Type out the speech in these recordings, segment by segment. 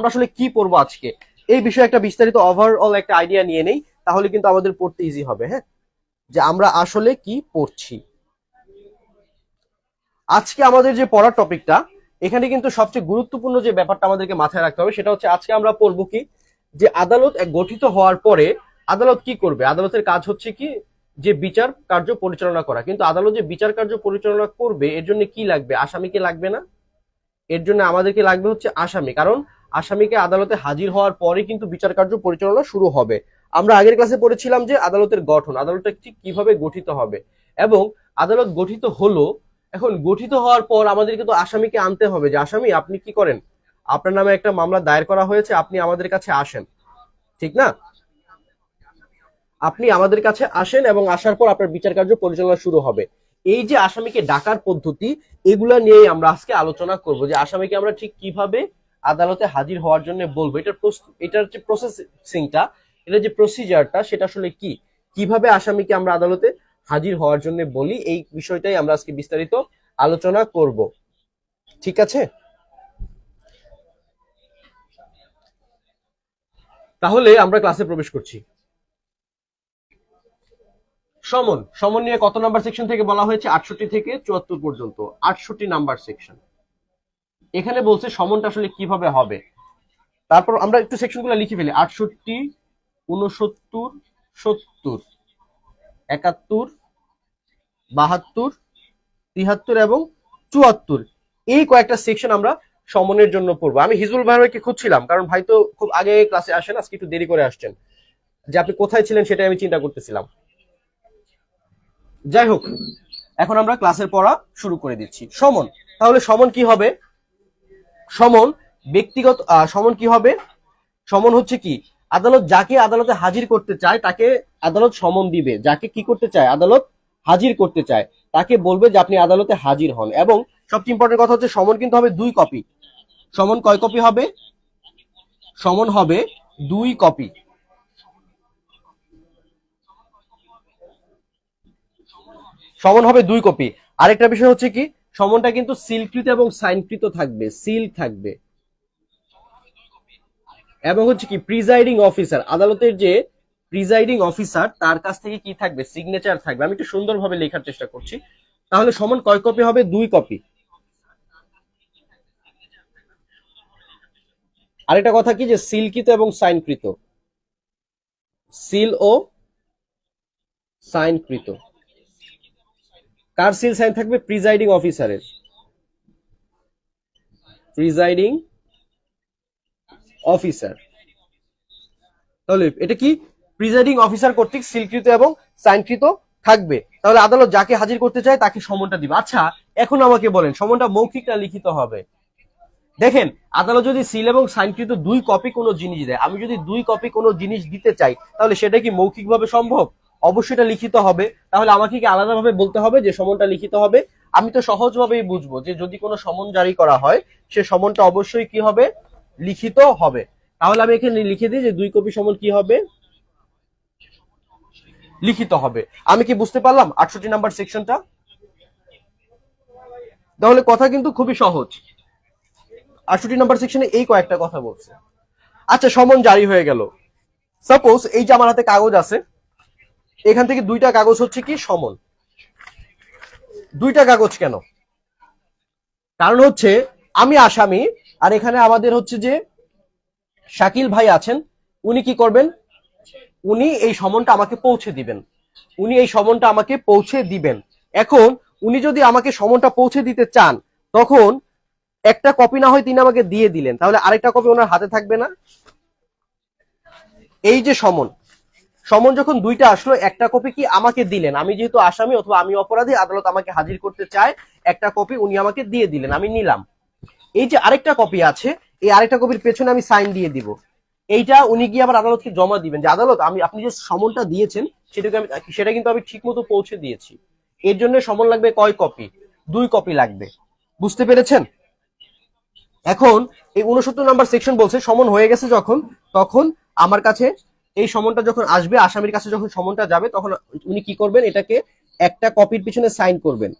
আমরা আসলে কি পড়বো আজকে এই বিষয়ে একটা বিস্তারিত ওভারঅল একটা আইডিয়া নিয়ে নেই, তাহলে কিন্তু আমাদের পড়তে ইজি হবে। হ্যাঁ, যে আমরা আসলে কি পড়ছি। আজকে আমাদের যে পড়ার টপিকটা, এখানে কিন্তু সবচেয়ে গুরুত্বপূর্ণ যে ব্যাপারটা আমাদেরকে মাথায় রাখতে হবে সেটা হচ্ছে আজকে আমরা পড়বো কি, যে আদালত গঠিত হওয়ার পরে আদালত কি করবে। আদালতের কাজ হচ্ছে কি, যে বিচার কার্য পরিচালনা করা। কিন্তু আদালত যে বিচার কার্য পরিচালনা করবে এর জন্য কি লাগবে? আসামিকে লাগবে না? এর জন্য আমাদেরকে লাগবে হচ্ছে আসামি, কারণ আসামিকে আদালতে হাজির হওয়ার পরে কিন্তু বিচার কার্য পরিচালনা শুরু হবে। আমরা আগের ক্লাসে পড়েছিলাম যে আদালতের গঠন, আদালতটা ঠিক কিভাবে গঠিত হবে, এবং আদালত গঠিত হলো। এখন গঠিত হওয়ার পর আমাদেরকে তো আসামিকে আনতে হবে, যে আসামি আপনি কি করেন, আপনার নামে একটা মামলা দায়ের করা হয়েছে, আপনি আমাদের কাছে আসেন, ঠিক না? আপনি আমাদের কাছে আসেন এবং আসার পর আপনার বিচার কার্য পরিচালনা শুরু হবে। এই যে আসামিকে ডাকার পদ্ধতি, এগুলা নিয়ে আমরা আজকে আলোচনা করব, যে আসামিকে আমরা ঠিক কিভাবে আদালতে হাজির হওয়ার জন্য বলবো। এটার যে প্রসেসিংটা, এটা যে প্রসিজারটা, সেটা আসলে কি, কিভাবে আসামিকে আমরা আদালতে হাজির হওয়ার জন্য বলি, এই বিষয়টাই আমরা আজকে বিস্তারিত আলোচনা করব। ঠিক আছে, তাহলে আমরা ক্লাসে প্রবেশ করছি। সমন, সমন নিয়ে কত নাম্বার সেকশন থেকে বলা হয়েছে? 68 থেকে 74 পর্যন্ত, 68 নাম্বার সেকশন। এখানে বলছে সমনটা আসলে কিভাবে হবে। তারপর আমরা একটু সেকশনগুলো লিখে ফেলি। 68, 69, 70, 71, 72, 73 এবং 74, এই কয়েকটা সেকশন আমরা সমনের জন্য পড়বো। আমি হিজবুল ভাইকে খুঁজছিলাম, কারণ ভাই তো খুব আগে ক্লাসে আসেন, আজকে একটু দেরি করে আসছেন, যে আপনি কোথায় ছিলেন সেটাই আমি চিন্তা করতেছিলাম। যাই হোক, এখন আমরা ক্লাসের পড়া শুরু করে দিচ্ছি। সমন, তাহলে সমন কি হবে? সমন ব্যক্তিগত সমন কি হবে? সমন হচ্ছে কি, আদালত যাকে আদালতে হাজির করতে চায় তাকে আদালত সমন দিবে। যাকে কি করতে চায়, আদালত হাজির করতে চায়, তাকে বলবে যে আপনি আদালতে হাজির হন। এবং সবচেয়ে ইম্পর্টেন্ট কথা হচ্ছে সমন কিন্তু হবে 2 কপি। সমন কয় কপি হবে? সমন হবে 2 কপি। সমন হবে 2 কপি। আরেকটা বিষয় হচ্ছে কি, সমনটা কিন্তু সিলকৃত এবং সাইনকৃত থাকবে, সিল থাকবে। এবং হচ্ছে কি, প্রিজাইডিং অফিসার, আদালতের যে প্রিজাইডিং অফিসার, তার কাছ থেকে কি থাকবে? সিগনেচার থাকবে। আমি একটু সুন্দরভাবে লেখার চেষ্টা করছি। তাহলে সমন কয় কপি হবে? 2 কপি। আরেকটা কথা কি, যে সিলকৃত এবং সাইনকৃত, সিল ও সাইনকৃত। কার সিল সাইন থাকবে? প্রিজাইডিং অফিসারের, প্রিজাইডিং অফিসার। তাহলে এটা কি, প্রিজাইডিং অফিসার কর্তৃক সিলকৃত এবং সাইনকৃত থাকবে। তাহলে আদালত যাকে হাজির করতে চায় তাকে সমনটা দিবে। আচ্ছা, এখন আমাকে বলেন, সমনটা মৌখিক না লিখিত হবে? দেখেন, আদালত যদি সিল এবং সাইনকৃত 2 কপি কোনো জিনিস দেয়, আমি যদি 2 কপি কোনো জিনিস দিতে চাই, তাহলে সেটা কি মৌখিকভাবে সম্ভব? অবশ্যই এটা লিখিত হবে। তাহলে আমাকে কি আলাদাভাবে বলতে হবে যে সমনটা লিখিত হবে? আমি তো সহজভাবেই বুঝবো যে যদি কোনো সমন জারি করা হয়, সে সমনটা অবশ্যই কি হবে? লিখিত হবে। তাহলে আমি এখানে লিখে দিই যে 2 কপি সমন কি হবে? লিখিত হবে। আমি কি বুঝতে পারলাম 68 নাম্বার সেকশনটা? তাহলে কথা কিন্তু খুবই সহজ। 68 নাম্বার সেকশনে এই কয়েকটা কথা বলছে। আচ্ছা, সমন জারি হয়ে গেল। সাপোজ এই যে আমার হাতে কাগজ আছে, এখান থেকে 2টা কাগজ হচ্ছে কি সমন। 2টা কাগজ কেন? কারণ হচ্ছে আমি আসামি, আর এখানে আমাদের হচ্ছে যে শাকিল ভাই আছেন, উনি কি করবেন? উনি এই সমনটা আমাকে পৌঁছে দিবেন। উনি এই সমনটা আমাকে পৌঁছে দিবেন। এখন উনি যদি আমাকে সমনটা পৌঁছে দিতে চান, তখন একটা কপি না হয় তিনি আমাকে দিয়ে দিলেন, তাহলে আরেকটা কপি ওনার হাতে থাকবে না? এই যে সমন, সমন যখন 2টা আসলো, একটা কপি কি আমাকে দিলেন, আমি যেহেতু আসামি অথবা আমি অপরাধী, আদালত আমাকে হাজির করতে চায়, একটা কপি উনি আমাকে দিয়ে দিলেন, আমি নিলাম। এই যে আরেকটা কপি আছে, এই আরেকটা কপির পেছনে আমি সাইন দিয়ে দিব। এইটা উনি গিয়ে আবার আদালতকে জমা দিবেন, যে আদালত আপনি যে সমনটা দিয়েছেন সেটা কিন্তু আমি ঠিক মতো পৌঁছে দিয়েছি। এর জন্য সমন লাগবে কয় কপি? 2 কপি লাগবে। বুঝতে পেরেছেন? এখন এই 69 নাম্বার সেকশন বলছে সমন হয়ে গেছে যখন, তখন আমার কাছে এই সমনটা যখন আসবে, আসামির কাছে যখন সমনটা যাবে, তখন উনি কি করবেন? এটাকে একটা কপির পিছনে সাইন করবেন,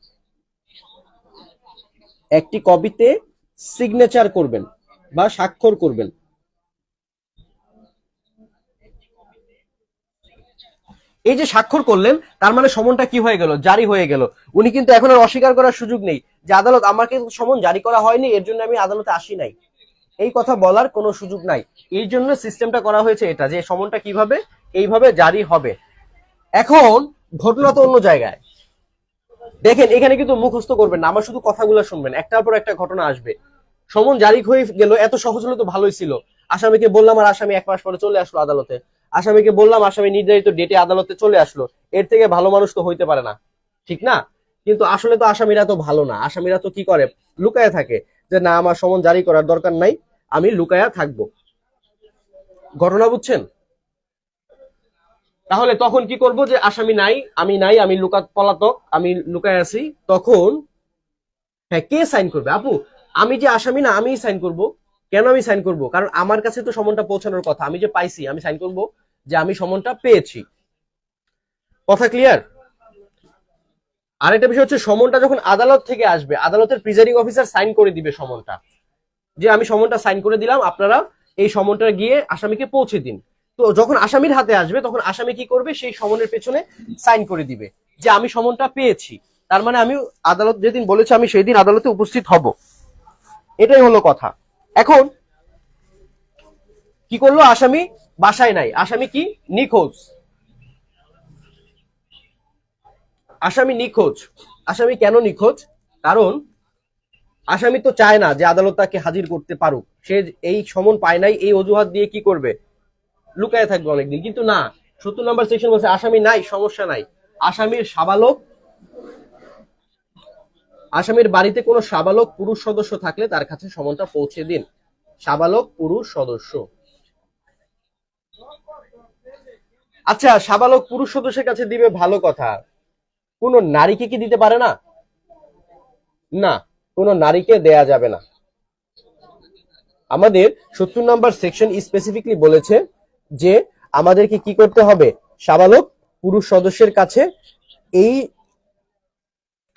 একটি কপিতে সিগনেচার করবেন বা স্বাক্ষর করবেন। এই যে স্বাক্ষর করলেন, তার মানে সমনটা কি হয়ে গেল, জারি হয়ে গেল। উনি কিন্তু এখন আর অস্বীকার করার সুযোগ নেই যে আদালত আমাকে সমন জারি করা হয়নি, এর জন্য আমি আদালতে আসি নাই, এই কথা বলার কোনো সুযোগ নাই। এই জন্য সিস্টেমটা করা হয়েছে এটা, যে সমনটা কিভাবে এইভাবে জারি হবে। এখন ঘটনা তো অন্য জায়গায়। দেখেন এখানে কিন্তু মুখস্থ করবেন না, আমার শুধু কথাগুলো শুনবেন, একটার পর একটা ঘটনা আসবে। সমন জারি হয়ে গেল, এত সহজ হলে তো ভালোই ছিল। আসামিকে বললাম আর আসামি 1 মাস পরে চলে আসলো আদালতে। আসামিকে বললাম, আসামি নির্ধারিত ডেটে আদালতে চলে আসলো। এর থেকে ভালো মানুষ তো হইতে পারে না, ঠিক না? কিন্তু আসলে তো আসামিরা তো ভালো না, আসামিরা তো কি করে, লুকায় থাকে যে না আমার সমন জারি করার দরকার নাই, আমি লুকায়া থাকবো। ঘটনা বুঝছেন? তাহলে তখন কি করব, যে আসামি নাই, আমি পলাতক, আমি লুকায় আছি, তখন হ্যাঁ কে সাইন করবে? আপু আমি যে আসামি না, আমিই সাইন করব। কেন আমি সাইন করব? কারণ আমার কাছে তো সমনটা পৌঁছানোর কথা, আমি যে পাইছি, আমি সাইন করব যে আমি সমনটা পেয়েছি। কথা ক্লিয়ার? আরেকটা বিষয় হচ্ছে, সমনটা যখন আদালত থেকে আসবে, আদালতের প্রিজাইডিং অফিসার সাইন করে দিবে সমনটা, যে আমি সমনটা সাইন করে দিলাম, আপনারা এই সমনটা গিয়ে আসামিকে পৌঁছে দিন। তো যখন আসামির হাতে আসবে, তখন আসামি কি করবে, সেই সমনের পেছনে সাইন করে দিবে যে আমি সমনটা পেয়েছি। তার মানে আমি আদালত যেদিন বলেছে আমি সেই দিন আদালতে উপস্থিত হব। এটাই হলো কথা। এখন কি করলো, আসামি বাসায় নাই, আসামি কি নিখোঁজ, আসামি নিখোঁজ। আসামি কেন নিখোঁজ? কারণ আসামি তো চায় না যে আদালত তাকে হাজির করতে পারুক, সে এই সমন পায় নাই, এই অজুহাত দিয়ে কি করবে, লুকায় থাকবে অনেকদিন। কিন্তু না, ৭০ নম্বর সেকশন বলছে আসামি নাই, সমস্যা নাই, আসামির সাবালক, আসামির বাড়িতে কোনো সাবালক পুরুষ সদস্য থাকলে তার কাছে সমনটা পৌঁছে দিন। সাবালক পুরুষ সদস্য, আচ্ছা সাবালক পুরুষ সদস্যের কাছে দিবে, ভালো কথা। কোন নারীকে কি দিতে পারে না? না, কোন নারীকে দেয়া যাবে না। আমাদের ৭০ নম্বর সেকশন স্পেসিফিকলি বলেছে যে আমাদেরকে কি করতে হবে, সাবালক পুরুষ সদস্যের কাছে এই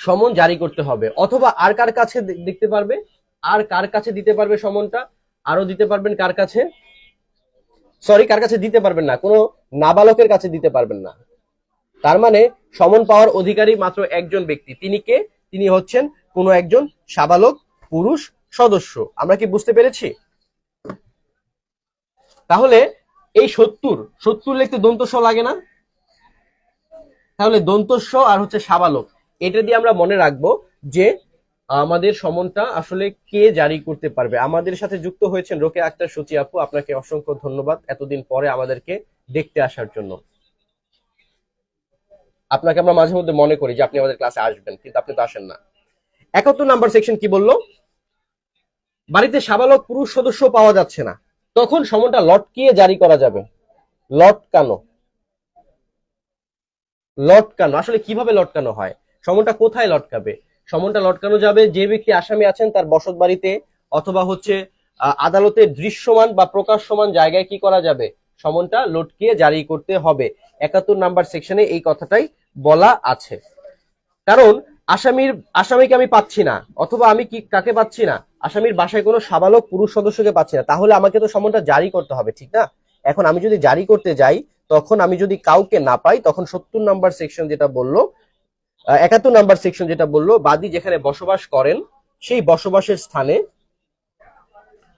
সমন জারি করতে হবে। অথবা আর কার কাছে দেখতে পারবে, আর কার কাছে দিতে পারবে সমনটা, আরো দিতে পারবেন কার কাছে, সরি কার কাছে দিতে পারবেন না, কোনো নাবালকের কাছে দিতে পারবেন না। তার মানে সমন পাওয়ার অধিকারী মাত্র একজন ব্যক্তি, তিনি কে? তিনি হচ্ছেন কোনো একজন সাবালক পুরুষ সদস্য। আমরা কি বুঝতে পেরেছি? তাহলে এই ৭০ লিখতে দন্ত স লাগে না? তাহলে দন্ত স আর হচ্ছে সাবালক, এটা দিয়ে আমরা মনে রাখবো যে আমাদের সমনটা আসলে কে জারি করতে পারবে। আমাদের সাথে যুক্ত হয়েছেন রোকেয়া আক্তার সূচি আপু, আপনাকে অসংখ্য ধন্যবাদ এতদিন পরে আমাদেরকে দেখতে আসার জন্য। আপনাকে আমরা মাঝে মধ্যে মনে করি যে আপনি আমাদের ক্লাসে আসবেন, কিন্তু আপনি তো আসেন না। ৭১ নাম্বার সেকশন কি বললো, বাড়িতে সাবালক পুরুষ সদস্য পাওয়া যাচ্ছে না, তখন সমনটা লটকিয়ে জারি করা যাবে। লটকানো, লটকানো আসলে কিভাবে লটকানো হয়, সমনটা কোথায় লটকাবে? সমনটা লটকানো যাবে যে ব্যক্তি আসামি আছেন তার বসত বাড়িতে, অথবা হচ্ছে আদালতের দৃশ্যমান বা প্রকাশ্যমান জায়গায় কি করা যাবে, সমনটা লটকিয়ে জারি করতে হবে। ৭১ নাম্বার সেকশনে এই কথাটাই বলা আছে। কারণ আসামিকে আমি পাচ্ছি না, অথবা আমি কি কাকে পাচ্ছি না, আসামির বাসায় কোনো সাবালক পুরুষ সদস্যকে পাচ্ছি না, তাহলে আমাকে তো সমনটা জারি করতে হবে, ঠিক না? এখন আমি যদি জারি করতে যাই, তখন আমি যদি কাউকে না পাই, তখন ৭০ নাম্বার সেকশন যেটা বললো, ৭১ নাম্বার সেকশন যেটা বললো, বাদী যেখানে বসবাস করেন সেই বসবাসের স্থানে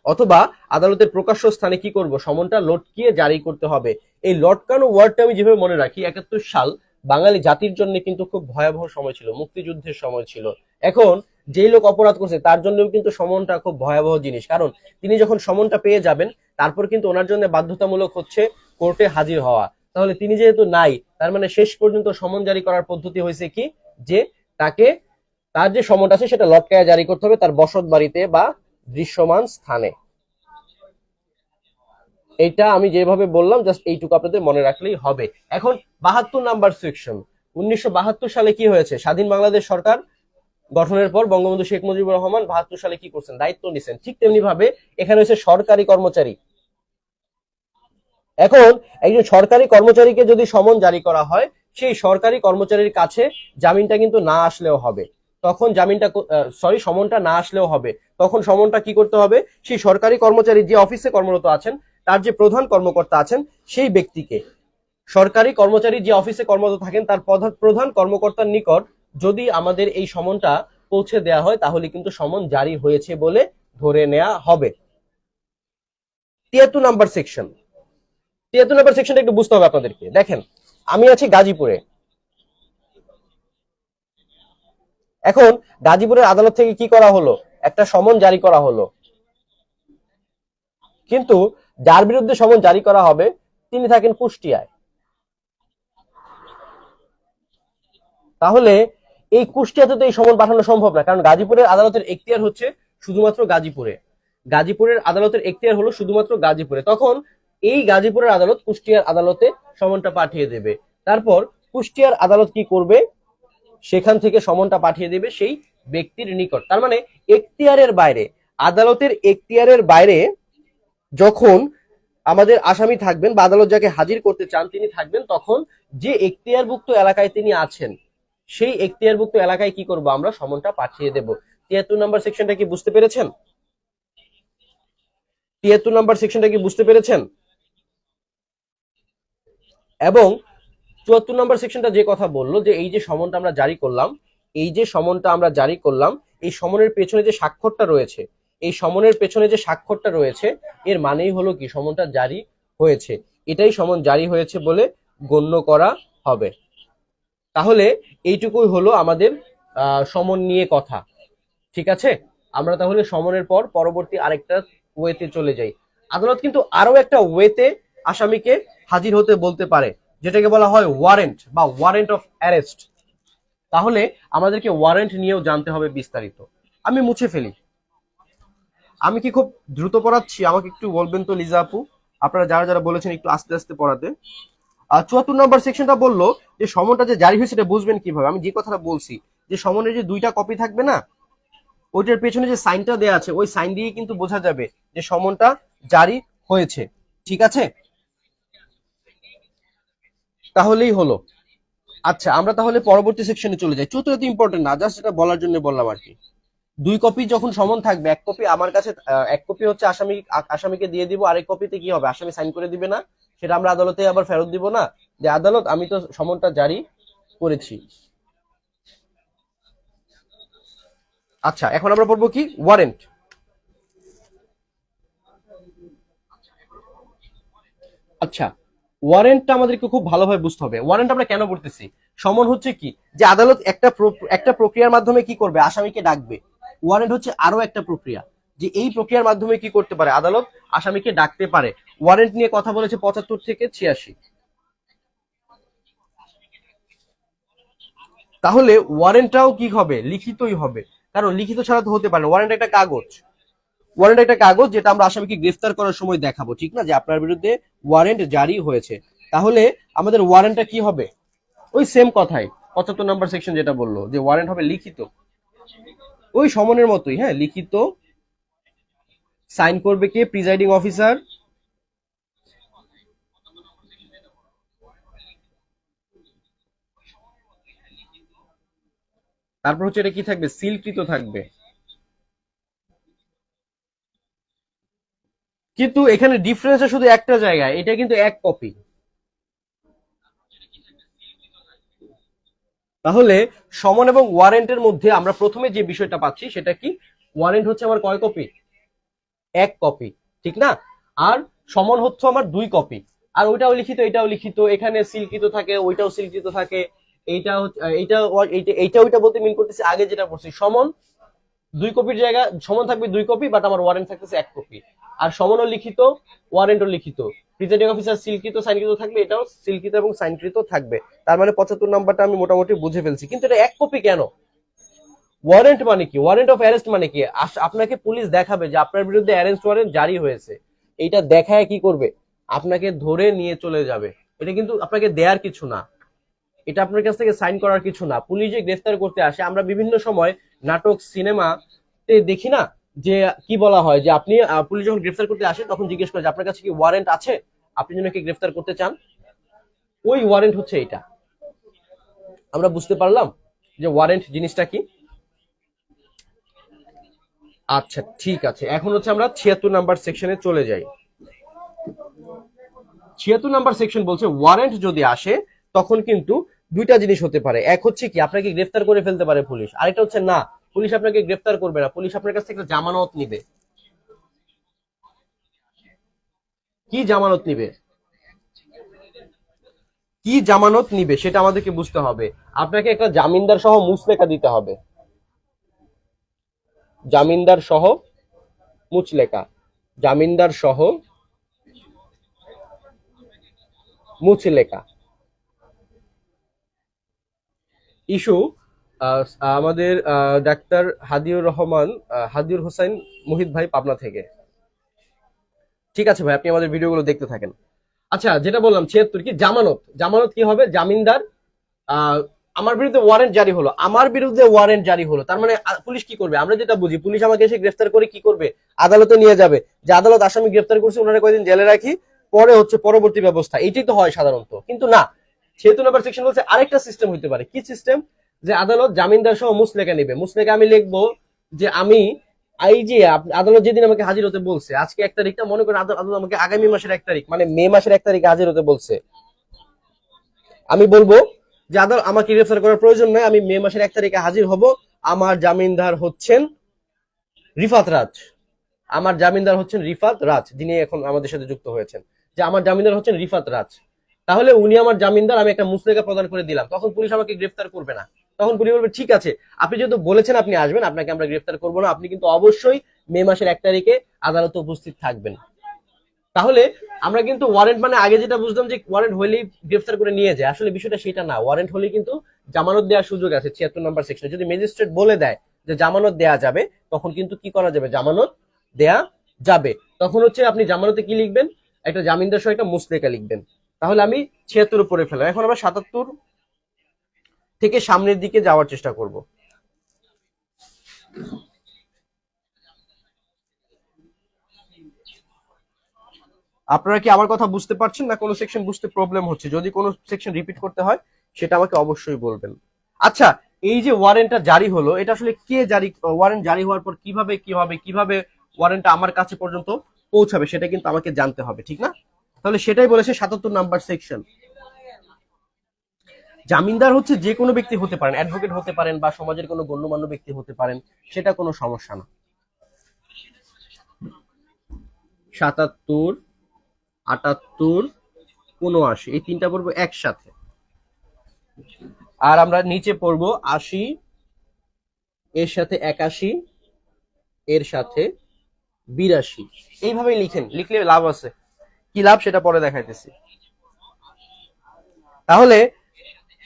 অথবা আদালতের প্রকাশ্য স্থানে কি করব, সমনটা লটকিয়ে জারি করতে হবে। এই লটকানো ওয়ার্ডটা আমি যেভাবে মনে রাখি, ৭১ সাল বাঙালি জাতির জন্য কিন্তু খুব ভয়াবহ সময় ছিল, মুক্তিযুদ্ধের সময় ছিল। এখন যেই লোক অপরাধ করছে তার জন্যও কিন্তু সমনটা খুব ভয়াবহ জিনিস, কারণ তিনি যখন সমনটা পেয়ে যাবেন, তারপর কিন্তু ওনার জন্য বাধ্যতামূলক হচ্ছে কোর্টে হাজির হওয়া। তাহলে তিনি যেহেতু নাই, তার মানে শেষ পর্যন্ত সমন জারি করার পদ্ধতি হয়েছে কি, যে তাকে তার যে সমনটা আছে সেটা লটকায়া জারি করতে হবে তার বসত বাড়িতে বা দৃশ্যমান স্থানে। এইটা আমি যেভাবে বললাম জাস্ট এইটুকু আপনাদের মনে রাখলেই হবে। এখন ৭২ নাম্বার সেকশন, ১৯৭২ সালে কি হয়েছে, স্বাধীন বাংলাদেশ সরকার গঠনের পর বঙ্গবন্ধু শেখ মুজিবুর রহমান ৭২ সালে কি করছেন, দায়িত্ব নিছেন। ঠিক তেমনি ভাবে এখানে হচ্ছে সরকারি কর্মচারী। এখন একজন সরকারি কর্মচারীকে যদি সমন জারি করা হয়, সেই সরকারি কর্মচারীর কাছে জামিনটা কিন্তু না আসলেও হবে, তখন সমনটা না আসলেও হবে। তখন সমনটা কি করতে হবে, সেই সরকারি কর্মচারী যে অফিসে কর্মরত আছেন, তার যে প্রধান কর্মকর্তা আছেন সেই ব্যক্তিকে সরকারি কর্মচারী যে অফিসে কর্মরত থাকেন তার প্রধান কর্মকর্তার নিকট যদি আমাদের এই সমনটা পৌঁছে দেওয়া হয় তাহলে কিন্তু সমন জারি হয়েছে বলে ধরে নেওয়া হবে। ৭৩ নাম্বার সেকশন, ৭৩ নাম্বার সেকশনটা একটু বুঝতে হবে আপনাদেরকে। দেখেন, আমি আছি গাজীপুরে, এখন গাজীপুরের আদালত থেকে কি করা হলো, একটা সমন জারি করা হলো, কিন্তু যার বিরুদ্ধে সমন জারি করা হবে তিনি থাকেন কুষ্টিয়ায়। তাহলে এই কুষ্টিয়াতে তো এই সমন পাঠানো সম্ভব না, কারণ গাজীপুরের আদালতের এখতিয়ার হচ্ছে শুধুমাত্র গাজীপুরে, গাজীপুরের আদালতের এখতিয়ার হলো শুধুমাত্র গাজীপুরে। তখন এই গাজীপুরের আদালত কুষ্টিয়ার আদালতে সমনটা পাঠিয়ে দেবে। তারপর কুষ্টিয়ার আদালত কি করবে, সেখান থেকে সমনটা পাঠিয়ে দেবে সেই ব্যক্তির নিকট। তার মানে এখতিয়ারের বাইরে, আদালতের এখতিয়ারের বাইরে যখন আমাদের আসামি থাকবেন বা আদালত যাকে হাজির করতে চান তিনি থাকবেন, তখন যে এখতিয়ারভুক্ত এলাকায় তিনি আছেন সেই এখতিয়ারভুক্ত এলাকায় কি করব, আমরা সমনটা পাঠিয়ে দেব। ৭৩ নম্বর সেকশনটা কি বুঝতে পেরেছেন? ৭৩ নম্বর সেকশনটা কি বুঝতে পেরেছেন? এবং ৭৪ নম্বর সেকশনটা যে কথা বললো যে এই যে সমনটা আমরা জারি করলাম, এই যে সমনটা আমরা জারি করলাম, এই সমনের পেছনে যে স্বাক্ষরটা রয়েছে, এই সমনের পেছনে যে স্বাক্ষরটা রয়েছে এর মানেই হলো কি সমনটা জারি হয়েছে, এটাই সমন জারি হয়েছে বলে গণ্য করা হবে। তাহলে এইটুকুই হলো আমাদের সমন নিয়ে কথা, ঠিক আছে? আমরা তাহলে সমনের পর পরবর্তী আরেকটা ওয়েতে চলে যাই। আদালত কিন্তু আরো একটা ওয়েতে আসামিকে হাজির হতে বলতে পারে, যেটাকে বলা হয় ওয়ারেন্ট বা ওয়ারেন্ট অফ অ্যারেস্ট। তাহলে আমাদেরকে ওয়ারেন্ট নিয়েও জানতে হবে বিস্তারিত। আমি মুছে ফেলি, আমি কি খুব দ্রুত পড়াচ্ছি? আমাকে একটু বলবেন তো লিজা আপু, আপনারা যারা যারা বলেছেন একটু আস্তে আস্তে পড়াতে। ৭৪ নম্বর সেকশনটা বললো যে সমনটা যে জারি হয়েছে সেটা বুঝবেন কিভাবে। আমি যে কথাটা বলছি যে সমনের যে দুইটা কপি থাকবে না, ওইটার পেছনে যে সাইনটা দেয়া আছে ওই সাইন দিয়ে কিন্তু বোঝা যাবে যে সমনটা জারি হয়েছে, ঠিক আছে? তাহলেই হলো। আচ্ছা, আমরা তাহলে পরবর্তী সেকশনে চলে যাই। চতুর্থ ইম্পর্টেন্ট না, জাস্ট এটা বলার জন্য বললাম আর কি। দুই কপি যখন সমন থাকবে, এক কপি আমার কাছে, এক কপি হচ্ছে আসামিকে দিয়ে দিব, আরেক কপিতে কি হবে, আসামি সাইন করে দিবে না, সেটা আমরা আদালতে আবার ফেরত দিব না যে আদালত আমি তো সমনটা জারি করেছি। আচ্ছা, এখন আমরা পড়বো কি, ওয়ারেন্ট। আচ্ছা, ওয়ারেন্টটা আমাদেরকে খুব ভালোভাবে বুঝতে হবে। ওয়ারেন্ট আমরা কেন পড়তেছি? সমন হচ্ছে কি, যে আদালত একটা প্রক্রিয়ার মাধ্যমে কি করবে, আসামিকে ডাকবে। ওয়ারেন্ট হচ্ছে আরো একটা প্রক্রিয়া, যে এই প্রক্রিয়ার মাধ্যমে কি করতে পারে, আদালত আসামিকে ডাকতে পারে। ওয়ারেন্ট নিয়ে কথা বলেছে ৭৫ থেকে ৮৬। তাহলে ওয়ারেন্টটাও কি হবে, লিখিতই হবে, কারণ লিখিত ছাড়া তো হতে পারে না। ওয়ারেন্ট একটা কাগজ, ওয়ারেন্ট একটা কাগজ যেটা আমরা আসামিকে গ্রেফতার করার সময় দেখাবো, ঠিক না, যে আপনার বিরুদ্ধে ওয়ারেন্ট জারি হয়েছে। তাহলে আমাদের ওয়ারেন্টটা কি হবে, ওই সেম কথাই ৭৫ নম্বর সেকশন যেটা বললো যে ওয়ারেন্ট হবে লিখিত, ওই সমনের মতোই, হ্যাঁ, লিখিত। সাইন করবে কে, প্রিজাইডিং অফিসার। তারপর হচ্ছে এটা কি থাকবে, সিলকৃত থাকবে। কিন্তু এখানে ডিফারেন্স শুধু একটা জায়গায়, এটা কিন্তু এক কপি। তাহলে সমন এবং ওয়ারেন্টের মধ্যে আমরা প্রথমে যে বিষয়টা পাচ্ছি সেটা কি, ওয়ারেন্ট হচ্ছে আমার কয় কপি, এক কপি, ঠিক না? আর সমন হচ্ছে আমার দুই কপি, আর ওইটাও লিখিত এটাও লিখিত, এখানে সিলকৃত থাকে ওইটাও সিলকৃত থাকে। এইটা এইটা এইটা ওইটা বলতে মিন করতেছি আগে যেটা বলছি, সমন দুই কপির জায়গা সমন থাকবে দুই কপি, বাট আমার ওয়ারেন্ট থাকতেছে এক কপি। আর সমনও লিখিত, ওয়ারেন্টও লিখিত, প্রিজাইডিং অফিসার সিলকৃত সাইনকৃত থাকবে, এটাও সিলকৃত এবং সাইনকৃত থাকবে। তার মানে ৭৫ নাম্বারটা আমি মোটামুটি বুঝে ফেলছি। কিন্তু এটা এক কপি কেন? ওয়ারেন্ট মানে কি, ওয়ারেন্ট অফ অ্যারেস্ট মানে কি, আপনাকে পুলিশ দেখাবে যে আপনার বিরুদ্ধে অ্যারেস্ট ওয়ারেন্ট জারি হয়েছে, এইটা দেখায় কি করবে, আপনাকে ধরে নিয়ে চলে যাবে। এটা কিন্তু আপনাকে দেয়ার কিছু না, এটা আপনার কাছ থেকে সাইন করার কিছু না। পুলিশ যে গ্রেফতার করতে আসে, আমরা বিভিন্ন সময় নাটক সিনেমাতে দেখি না যে কি বলা হয়, যে আপনি পুলিশ যখন গ্রেফতার করতে আসে তখন জিজ্ঞেস করে যে আপনার কাছে কি ওয়ারেন্ট আছে, আপনি যেন কি গ্রেফতার করতে চান, ওই ওয়ারেন্ট হচ্ছে এটা। আমরা বুঝতে পারলাম যে ওয়ারেন্ট জিনিসটা কি। আচ্ছা, ঠিক আছে, এখন হচ্ছে আমরা ৭৬ নাম্বার সেকশনে চলে যাই। 76 নাম্বার সেকশন বলছে ওয়ারেন্ট যদি আসে তখন কিন্তু দুইটা জিনিস হতে পারে। এক হচ্ছে কি আপনাকে গ্রেফতার করে ফেলতে পারে পুলিশ, আরেকটা হচ্ছে না, পুলিশ আপনাকে গ্রেফতার করবে না, পুলিশ আপনার কাছ থেকে একটা জামানত নিবে। কি জামানত নিবে, কি জামানত নিবে সেটা আমাদেরকে বুঝতে হবে। আপনাকে একটা জামিনদার সহ মুচলেকা দিতে হবে, জামিনদার সহ মুচলেকা, জামিনদার সহ মুচলেকা ইস্যু আমাদের ডাক্তার হাদিউর রহমান, হাদিউর হোসেন মুহিত ভাই, পাবনা থেকে। ঠিক আছে ভাই, আপনি আমাদের ভিডিওগুলো দেখতে থাকেন। আচ্ছা, যেটা বললাম 76 কি জামানত, জামানত কি হবে, জামিনদার আহ, আমার বিরুদ্ধে ওয়ারেন্ট জারি হলো, আমার বিরুদ্ধে ওয়ারেন্ট জারি হলো, তার মানে পুলিশ কি করবে, আমরা যেটা বুঝি পুলিশ আমাকে এসে গ্রেফতার করে কি করবে, আদালতে নিয়ে যাবে, যে আদালত আসামি গ্রেফতার করছে ওনারা কয়েকদিন জেলে রাখি, পরে হচ্ছে পরবর্তী ব্যবস্থা, এইটাই তো হয় সাধারণত। কিন্তু না, 76 নম্বর সেকশন বলছে আরেকটা সিস্টেম হইতে পারে। কি সিস্টেম, যে আদালত জামিনদার সহ মুচলেকা নেবে, মুচলেকা আমি লিখবো যে আমি এই যে আদালত যেদিন আমাকে হাজির হতে বলছে, আজকে 1 তারিখটা, মনে করেন আদালত আমাকে আগামী মাসের 1 তারিখ মানে মে মাসের 1 তারিখে হাজির হতে বলছে, আমি বলবো যে আদালত আমাকে গ্রেফতার করার প্রয়োজন নাই, আমি মে মাসের 1 তারিখে হাজির হব, আমার জামিনদার হচ্ছেন রিফাত রাজ, আমার জামিনদার হচ্ছেন রিফাত রাজ, যিনি এখন আমাদের সাথে যুক্ত হয়েছেন, যে আমার জামিনদার হচ্ছেন রিফাত রাজ। তাহলে উনি আমার জামিনদার, আমি একটা মুচলেকা প্রদান করে দিলাম, তখন পুলিশ আমাকে গ্রেফতার করবে না। তখন পুলিশ বলবে ঠিক আছে, আপনি যেহেতু বলেছেন আপনি আসবেন, আপনাকে আমরা গ্রেফতার করবো না, আপনি কিন্তু অবশ্যই মে মাসের 1 তারিখে আদালতে উপস্থিত থাকবেন। তাহলে আমরা কিন্তু ওয়ারেন্ট মানে আগে যেটা বুঝতাম যে ওয়ারেন্ট হলেই গ্রেফতার করে নিয়ে যায়, আসলে বিষয়টা সেটা না। ওয়ারেন্ট হলে কিন্তু জামানত দেওয়ার সুযোগ আছে 76 নম্বর সেকশনে, যদি ম্যাজিস্ট্রেট বলে দেয় যে জামানত দেয়া যাবে, তখন কিন্তু কি করা যাবে, জামানত দেয়া যাবে। তখন হচ্ছে আপনি জামানতে কি লিখবেন, একটা জামিনদার সহ একটা মুচলেকা লিখবেন। তাহলে আমি 76 উপরে ফেলাম, এখন আমরা 77 থেকে সামনের দিকে যাওয়ার চেষ্টা করব। আপনারা কি আমার কথা বুঝতে পারছেন, না কোনো সেকশন বুঝতে প্রবলেম হচ্ছে? যদি কোনো সেকশন রিপিট করতে হয় সেটা আমাকে অবশ্যই বলবেন। আচ্ছা, এই যে ওয়ারেন্টটা জারি হলো, এটা আসলে কে জারি, ওয়ারেন্ট জারি হওয়ার পর কিভাবে কি হবে, কিভাবে ওয়ারেন্টটা আমার কাছে পর্যন্ত পৌঁছাবে, সেটা কিন্তু আমাকে জানতে হবে, ঠিক না? তাহলে সেটাই বলেছে 77 নাম্বার সেকশন। জামিনদার হচ্ছে যে কোনো ব্যক্তি হতে পারেন, অ্যাডভোকেট হতে পারেন, বা সমাজের কোনো গণ্যমান্য ব্যক্তি হতে পারেন, সেটা কোনো সমস্যা না। 77, 78, 79, এই তিনটা পড়বো একসাথে, আর আমরা নিচে পড়বো 80, এর সাথে 81, এর সাথে 82। এইভাবে লিখেন, লিখলে লাভ আছে। কি লাভ সেটা পরে দেখাইতেছি। তাহলে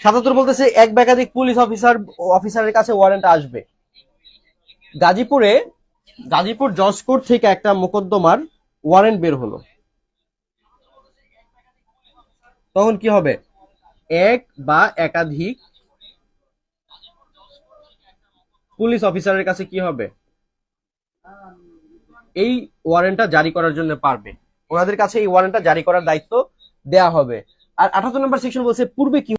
77 বলতেছে এক বা একাধিক পুলিশ অফিসারের কাছে ওয়ারেন্ট আসবে। গাজীপুর জজ কোর্ট থেকে একটা মোকদ্দমার ওয়ারেন্ট বের হলো, তখন কি হবে, এক বা একাধিক পুলিশ অফিসারের কাছে কি হবে, এই ওয়ারেন্টটা জারি করার জন্য পারবে, ওনাদের কাছে এই ওয়ারেন্টটা জারি করার দায়িত্ব দেয়া হবে। আর 78 নম্বর সেকশন বলছে পূর্বে কি